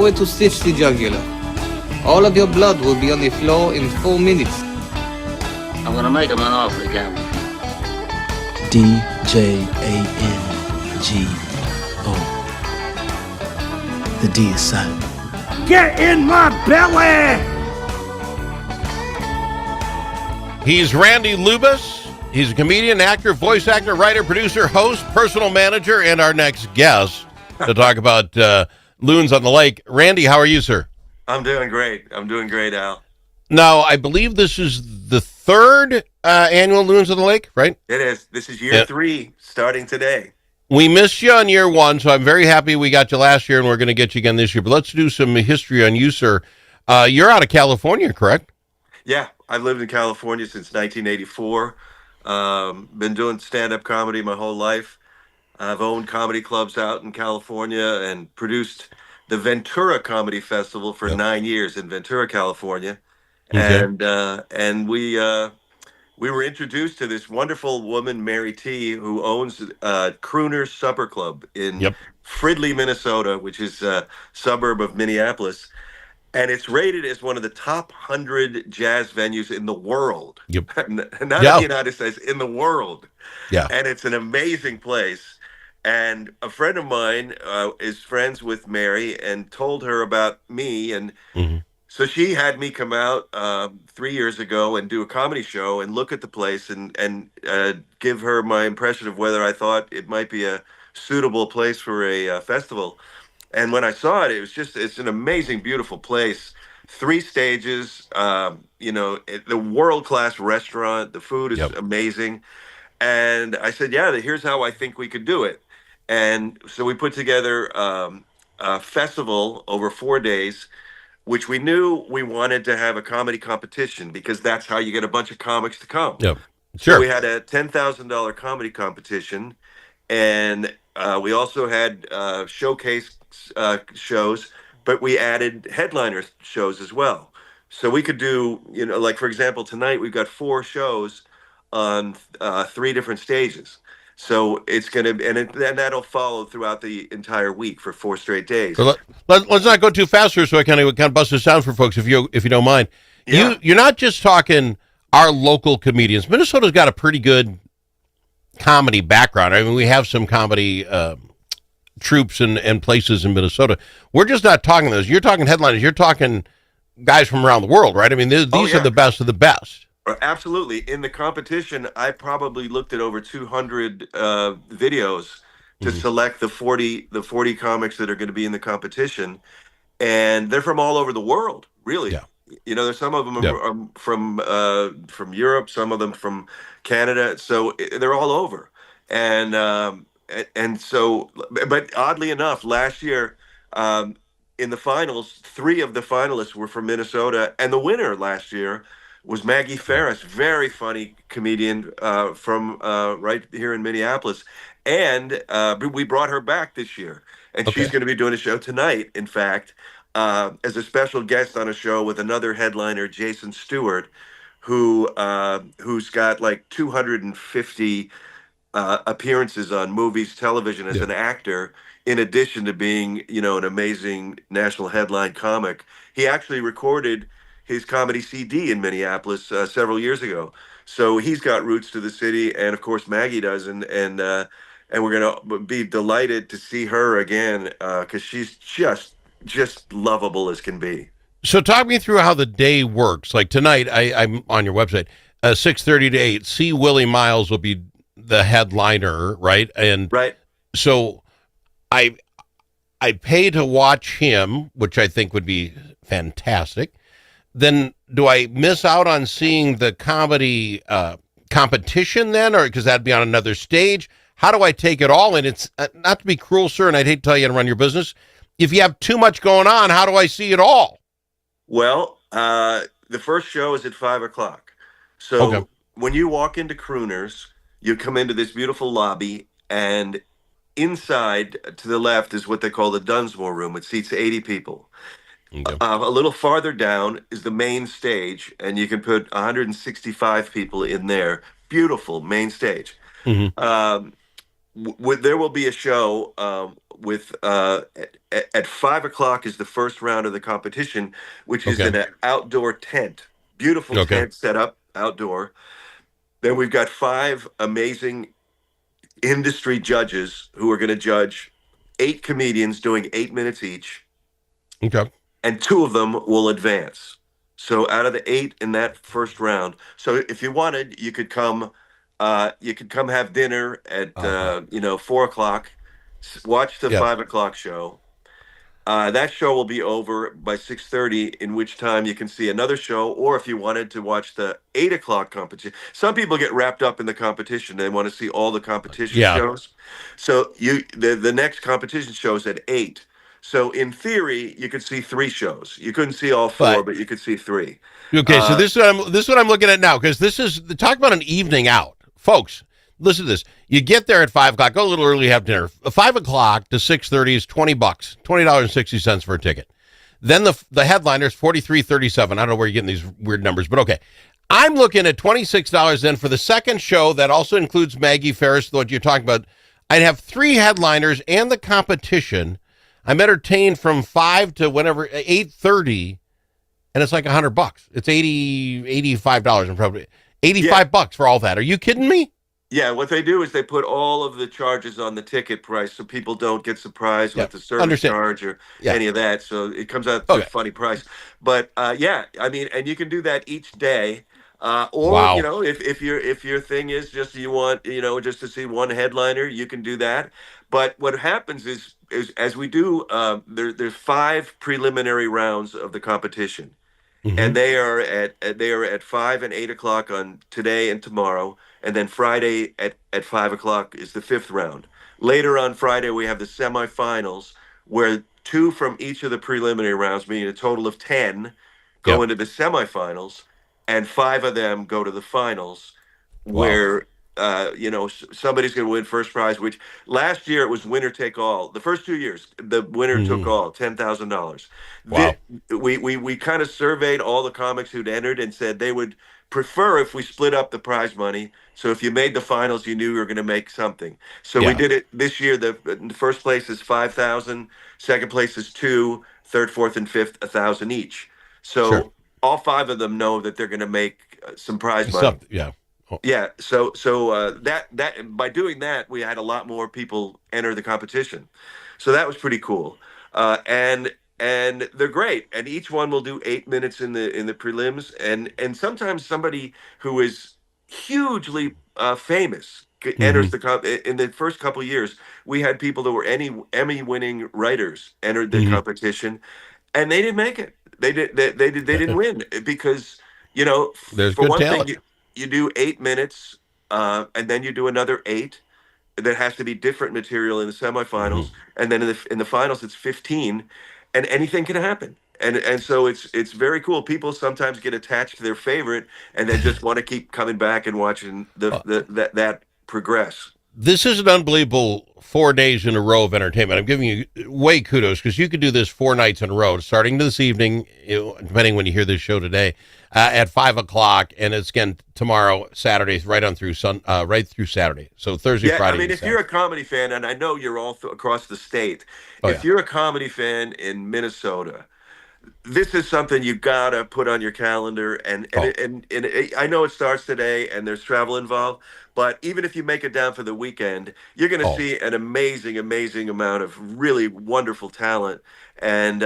way to stitch the jugular. All of your blood will be on the floor in 4 minutes. I'm gonna make him an offer again. DJANGO. The D is silent. Get in my belly! He's Randy Lubas. He's a comedian, actor, voice actor, writer, producer, host, personal manager, and our next guest to talk about Loons on the Lake. Randy, how are you, sir? I'm doing great. Al. Now, I believe this is the third annual Loons on the Lake, right? It is. This is year 3, starting today. We missed you on year 1, so I'm very happy we got you last year, and we're going to get you again this year. But let's do some history on you, sir. You're out of California, correct? Yeah, I've lived in California since 1984. Been doing stand-up comedy my whole life. I've owned comedy clubs out in California and produced the Ventura Comedy Festival for 9 years in Ventura, California. Okay. And we were introduced to this wonderful woman, Mary T., who owns Crooner's Supper Club in Fridley, Minnesota, which is a suburb of Minneapolis. And it's rated as one of the top 100 jazz venues in the world. Yep. Not in the United States, in the world. Yeah. And it's an amazing place. And a friend of mine is friends with Mary and told her about me. And so she had me come out 3 years ago and do a comedy show and look at the place and give her my impression of whether I thought it might be a suitable place for a festival. And when I saw it, it's an amazing, beautiful place. 3 stages, the world-class restaurant. The food is amazing. And I said, here's how I think we could do it. And so we put together a festival over 4 days, which we knew we wanted to have a comedy competition because that's how you get a bunch of comics to come. Yep. Sure. So we had a $10,000 comedy competition, and we also had showcase shows, but we added headliner shows as well. So we could do, like, for example, tonight we've got 4 shows on 3 different stages. So it's going to, and that'll follow throughout the entire week for 4 straight days. So let's not go too fast here, so I kind of bust this down for folks, if you don't mind. Yeah. You're not just talking our local comedians. Minnesota's got a pretty good comedy background. I mean, we have some comedy troops and places in Minnesota. We're just not talking those. You're talking headliners. You're talking guys from around the world, right? I mean, these are the best of the best. Absolutely. In the competition, I probably looked at over 200 videos to select the 40 comics that are going to be in the competition, and they're from all over the world, really. Yeah. There's some of them are from Europe, some of them from Canada, so they're all over. And so, but oddly enough, last year in the finals, 3 of the finalists were from Minnesota, and the winner last year was Maggie Ferris, very funny comedian from right here in Minneapolis. And we brought her back this year. And she's going to be doing a show tonight, in fact, as a special guest on a show with another headliner, Jason Stewart, who's got like 250 appearances on movies, television as an actor, in addition to being, an amazing national headline comic. He actually recorded his comedy CD in Minneapolis several years ago. So he's got roots to the city, and of course Maggie does, and we're gonna be delighted to see her again because she's just lovable as can be. So talk me through how the day works. Like tonight, I'm on your website, 6:30 to 8. C. Willie Miles will be the headliner, right? And so I pay to watch him, which I think would be fantastic. Then do I miss out on seeing the comedy competition then, or because that'd be on another stage? How do I take it all? And it's not to be cruel, sir, and I hate to tell you how to run your business. If you have too much going on, how do I see it all? Well, the first show is at 5:00. So when you walk into Crooner's, you come into this beautiful lobby, and inside to the left is what they call the Dunsmore Room. It seats 80 people. A little farther down is the main stage, and you can put 165 people in there. Beautiful main stage. there will be a show with at 5 o'clock is the first round of the competition, which is Okay. in an outdoor tent, beautiful Okay. tent set up outdoor. Then we've got five amazing industry judges who are going to judge 8 comedians doing 8 minutes each, Okay. and two of them will advance. So out of the eight in that first round, so if you wanted, you could come. You could come have dinner at Uh-huh. 4 o'clock. Watch the Yeah. 5 o'clock show. That show will be over by 6:30, in which time you can see another show, or if you wanted to watch the 8 o'clock competition. Some people get wrapped up in the competition; they want to see all the competition Yeah. shows. So the next competition shows at 8. So in theory, you could see three shows. You couldn't see all four, But but you could see three. okay, so Uh, this is what I'm looking at now, because this is talk about an evening out, folks. Listen to this. You get there at 5 o'clock. Go a little early, have dinner. 5 o'clock to 6:30 is $20, $20.60 for a ticket. Then the headliner's $43.37. I don't know where you're getting these weird numbers, but okay. I'm looking at $26 then for the second show. That also includes Maggie Ferris, what you're talking about. I'd have three headliners and the competition. I'm entertained from 5 to whenever 8:30. And it's like $100. It's $85 and probably $85 for all that. Are you kidding me? Yeah, what they do is they put all of the charges on the ticket price so people don't get surprised Yeah, with the service understand. charge or Yeah. any of that. So it comes out to a Okay. funny price. But yeah, I mean, and you can do that each day. Or Wow. if your thing is just you want just to see one headliner, you can do that. But what happens is as we do, there's five preliminary rounds of the competition, Mm-hmm. and they are at 5 and 8 o'clock on today and tomorrow, and then Friday at 5 o'clock is the fifth round. Later on Friday we have the semifinals, where two from each of the preliminary rounds, meaning a total of 10, Yeah. go into the semifinals, and five of them go to the finals, Wow. where somebody's going to win first prize. Which last year it was winner take all. The first 2 years, the winner took Mm-hmm. all, $10,000. Wow. We kind of surveyed all the comics who'd entered and said they would prefer if we split up the prize money. So if you made the finals, you knew you were going to make something. So we Yeah. did it this year. The first place is 5,000, second place is 2, third, fourth, and fifth 1,000 each. Sure. So all five of them know that they're going to make some prize money. Yeah. Oh, Yeah, so that by doing that, we had a lot more people enter the competition, so that was pretty cool. And they're great, and each one will do 8 minutes in the prelims, and sometimes somebody who is hugely famous mm-hmm. enters in the first couple of years. We had people that were Emmy-winning writers entered the Mm-hmm. competition, and they didn't make it. They didn't win because There's for good one thing, talent. you do 8 minutes, and then you do another 8. That has to be different material in the semifinals, Mm-hmm. and then in the finals it's 15, and anything can happen. And so it's very cool. People sometimes get attached to their favorite, and then just want to keep coming back and watching that progress. This is an unbelievable 4 days in a row of entertainment. I'm giving you way kudos, because you could do this 4 nights in a row, starting this evening, depending when you hear this show today, at 5 o'clock, and it's again tomorrow, Saturday, right on through right through Saturday. So Thursday, Yeah, Friday. I mean, and if Saturday. you're a comedy fan, and I know you're all across the state, Oh, if yeah. you're a comedy fan in Minnesota, this is something you gotta put on your calendar. Oh. And I know it starts today, and there's travel involved. But even if you make it down for the weekend, you're going to Oh. see an amazing amount of really wonderful talent, and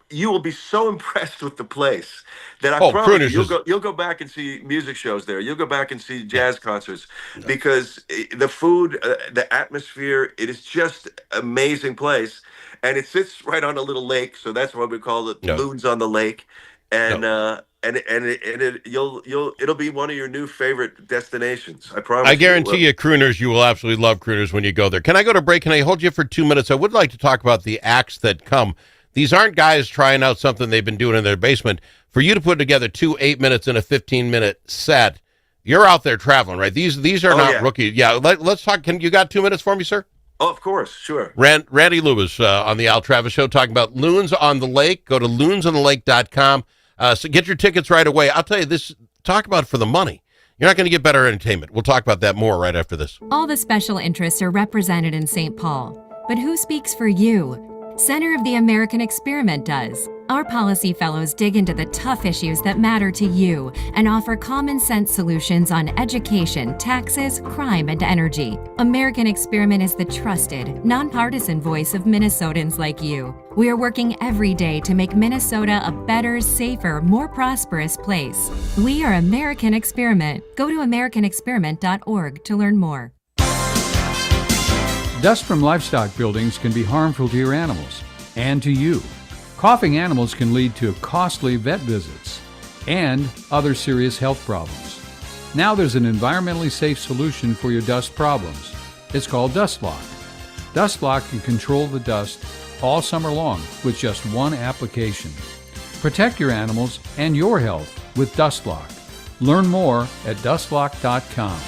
you will be so impressed with the place that I promise Crooners you, is you'll go back and see music shows there. You'll go back and see yeah. jazz concerts, because the food, the atmosphere, it is just amazing place. And it sits right on a little lake, so that's why we call it Yeah. Loons on the Lake. And No. it'll be one of your new favorite destinations. I promise. I guarantee you, Crooners, you will absolutely love Crooners when you go there. Can I go to break? Can I hold you for 2 minutes? I would like to talk about the acts that come. These aren't guys trying out something they've been doing in their basement. For you to put together 2 8 minutes in a 15-minute set, you're out there traveling, right? These are not rookies. Yeah, let's talk. You got 2 minutes for me, sir? Oh, of course, sure. Randy Lubas on the Al Travis Show talking about Loons on the Lake. Go to loonsonthelake.com. So get your tickets right away. I'll tell you this, talk about it for the money. You're not going to get better entertainment. We'll talk about that more right after this. All the special interests are represented in St. Paul. But who speaks for you? Center of the American Experiment does. Our policy fellows dig into the tough issues that matter to you and offer common sense solutions on education, taxes, crime, and energy. American Experiment is the trusted, nonpartisan voice of Minnesotans like you. We are working every day to make Minnesota a better, safer, more prosperous place. We are American Experiment. Go to americanexperiment.org to learn more. Dust from livestock buildings can be harmful to your animals and to you. Coughing animals can lead to costly vet visits and other serious health problems. Now there's an environmentally safe solution for your dust problems. It's called DustLock. DustLock can control the dust all summer long with just one application. Protect your animals and your health with DustLock. Learn more at dustlock.com.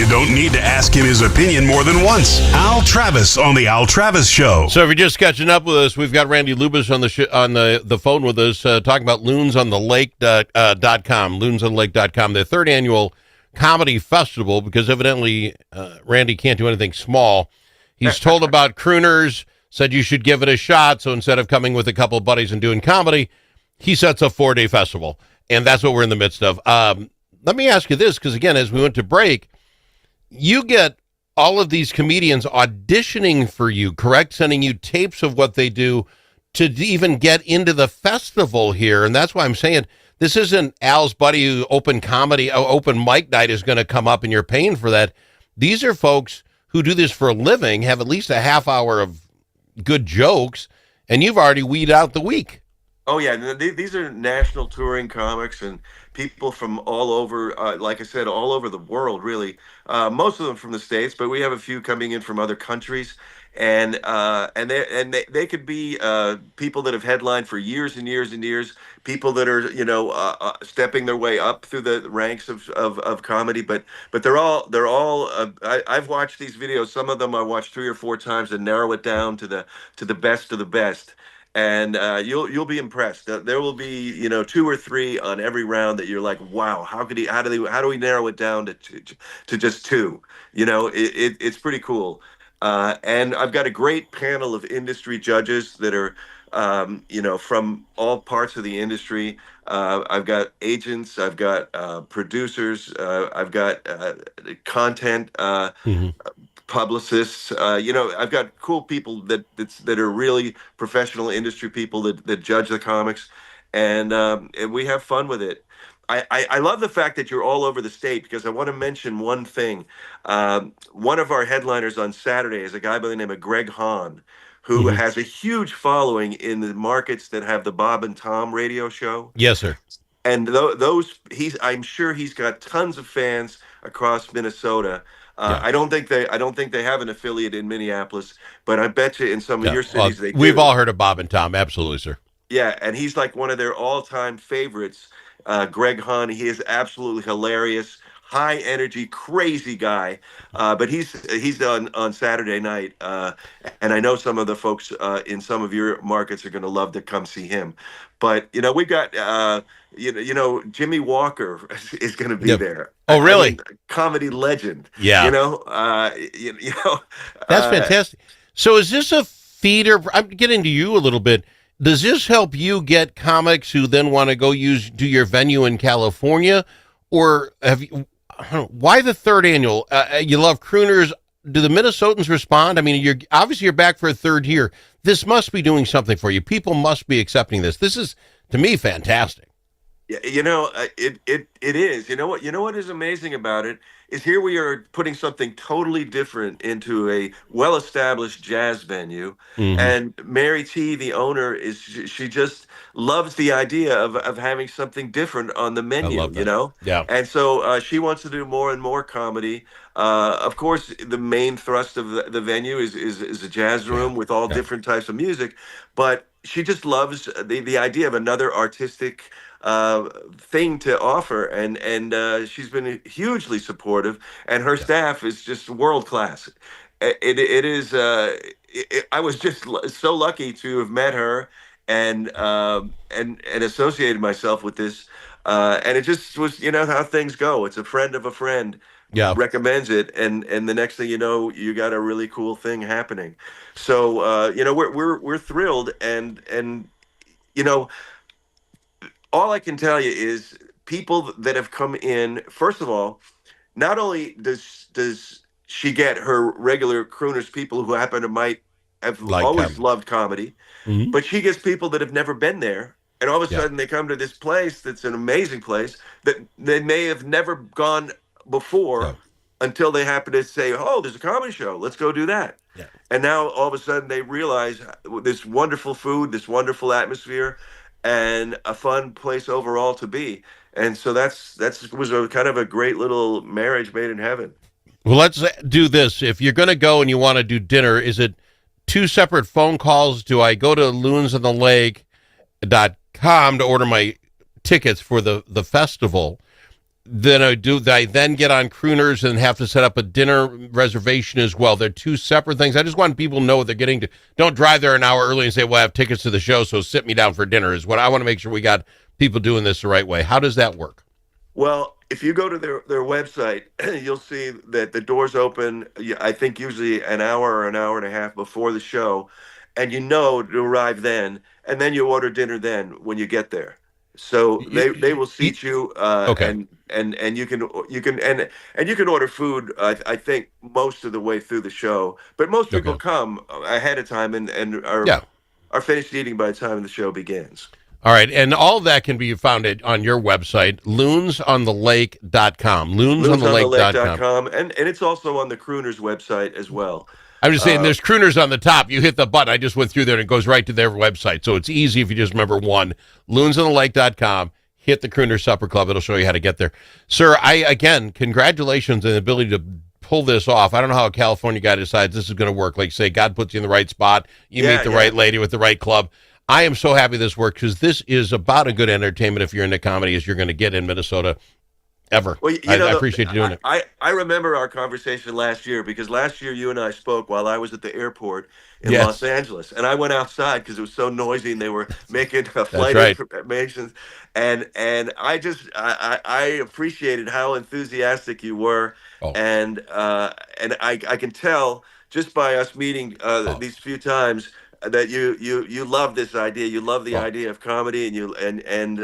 Don't need to ask him his opinion more than once. Al Travis on the Al Travis Show. So if you're just catching up with us, we've got Randy Lubas on the phone with us talking about loonsonthelake.com, loonsonthelake.com, their third annual comedy festival, because evidently Randy can't do anything small. He's told about crooners, said you should give it a shot, so instead of coming with a couple of buddies and doing comedy, he sets a 4-day festival, and that's what we're in the midst of. Let me ask you this, because again, as we went to break, you get all of these comedians auditioning for you, correct? Sending you tapes of what they do to even get into the festival here. And that's why I'm saying this isn't Al's buddy who open mic night is going to come up and you're paying for that. These are folks who do this for a living, have at least a half hour of good jokes, and you've already weeded out the week. Oh, yeah. These are national touring comics and people from all over, like I said, all over the world, really. Most of them from the States, but we have a few coming in from other countries. And they could be people that have headlined for years and years and years, people that are, stepping their way up through the ranks of comedy. But they're all I've watched these videos. Some of them I watched 3 or 4 times and narrow it down to the best of the best. And you'll be impressed. There will be 2 or 3 on every round that you're like, wow, how do we narrow it down to just 2? It's pretty cool. And I've got a great panel of industry judges that are from all parts of the industry. I've got agents, I've got producers, I've got content. Publicists, I've got cool people that are really professional industry people that judge the comics, and we have fun with it. I love the fact that you're all over the state because I want to mention one thing. One of our headliners on Saturday is a guy by the name of Greg Hahn, who Mhm. has a huge following in the markets that have the Bob and Tom radio show. Yes, sir. And I'm sure he's got tons of fans across Minnesota. Yeah. I don't think they have an affiliate in Minneapolis, but I bet you in some of Yeah. your cities they We've do. all heard of Bob and Tom. Absolutely, sir. Yeah, and he's like one of their all-time favorites. Greg Hahn, he is absolutely hilarious, high energy, crazy guy. But he's on Saturday night, and I know some of the folks in some of your markets are going to love to come see him. But we've got Jimmy Walker is going to be Yep. there. Oh, really? I mean, comedy legend. Yeah. That's fantastic. So is this a feeder? I'm getting to you a little bit. Does this help you get comics who then want to go do your venue in California? Or have you, I don't know, why the third annual? You love crooners. Do the Minnesotans respond? I mean, you're back for a third year. This must be doing something for you. People must be accepting this. This is, to me, fantastic. Yeah, it is. You know what is amazing about it is here we are putting something totally different into a well-established jazz venue, Mm-hmm. and Mary T, the owner, she just loves the idea of having something different on the I menu, love that. Yeah. and so she wants to do more and more comedy. Of course, the main thrust of the venue is a jazz room with all Yeah. different types of music, but she just loves the idea of another artistic thing to offer, and she's been hugely supportive, and her staff is just world class. It is. I was just so lucky to have met her and associated myself with this, and it just was how things go. It's a friend of a friend Yeah. recommends it, and the next thing you know, you got a really cool thing happening. So we're thrilled, and you know all I can tell you is people that have come in. First of all, not only does she get her regular crooners, people who happen to might have Like always loved comedy, Mhm. but she gets people that have never been there, and all of a Yeah. sudden they come to this place that's an amazing place that they may have never gone before Yeah. until they happen to say, "Oh, there's a comedy show. Let's go do that." Yeah. And now all of a sudden they realize this wonderful food, this wonderful atmosphere, and a fun place overall to be. And so that's was a kind of a great little marriage made in heaven. Well, let's do this. If you're going to go and you want to do dinner, is it two separate phone calls? Do I go to loonsonthelake.com to order my tickets for the festival? Then I then get on Crooners and have to set up a dinner reservation as well. They're two separate things. I just want people to know what they're getting to. Don't drive there an hour early and say, well, I have tickets to the show, so sit me down for dinner is what I want to make sure we got people doing this the right way. How does that work? Well, if you go to their website, you'll see that the doors open, I think usually an hour or an hour and a half before the show, and to arrive then, and then you order dinner then when you get there. So they will seat you, Okay. and you can order food. I think most of the way through the show, but most people Okay. come ahead of time and Yeah. are finished eating by the time the show begins. All right. And all of that can be found on your website, loonsonthelake.com. Loonsonthelake.com. Loonsonthelake.com, and it's also on the Crooners website as well. I'm just saying there's crooners on the top. You hit the button. I just went through there and it goes right to their website. So it's easy if you just remember one, loonsonthelake.com. Hit the Crooner Supper Club. It'll show you how to get there. Sir, again, congratulations on the ability to pull this off. I don't know how a California guy decides this is going to work. Like say, God puts you in the right spot. You meet the right lady with the right club. I am so happy this worked because this is about a good entertainment if you're into comedy as you're going to get in Minnesota ever. Well, I appreciate you doing it. I remember our conversation last year because last year you and I spoke while I was at the airport in Yes. Los Angeles, and I went outside because it was so noisy and they were making flight right. information, and I appreciated how enthusiastic you were, Oh. and I can tell just by us meeting these few times that you love this idea. You love the idea of comedy, and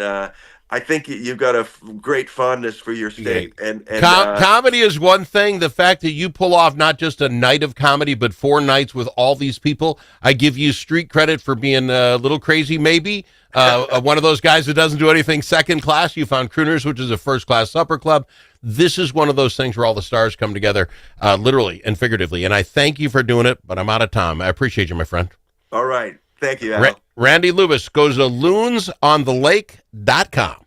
I think you've got a great fondness for your state. And comedy is one thing. The fact that you pull off not just a night of comedy, but 4 nights with all these people, I give you street credit for being a little crazy, maybe. One of those guys that doesn't do anything second class. You found Crooners, which is a first-class supper club. This is one of those things where all the stars come together, literally and figuratively. And I thank you for doing it, but I'm out of time. I appreciate you, my friend. All right. Thank you, Al. Randy Lubas goes to loonsonthelake.com.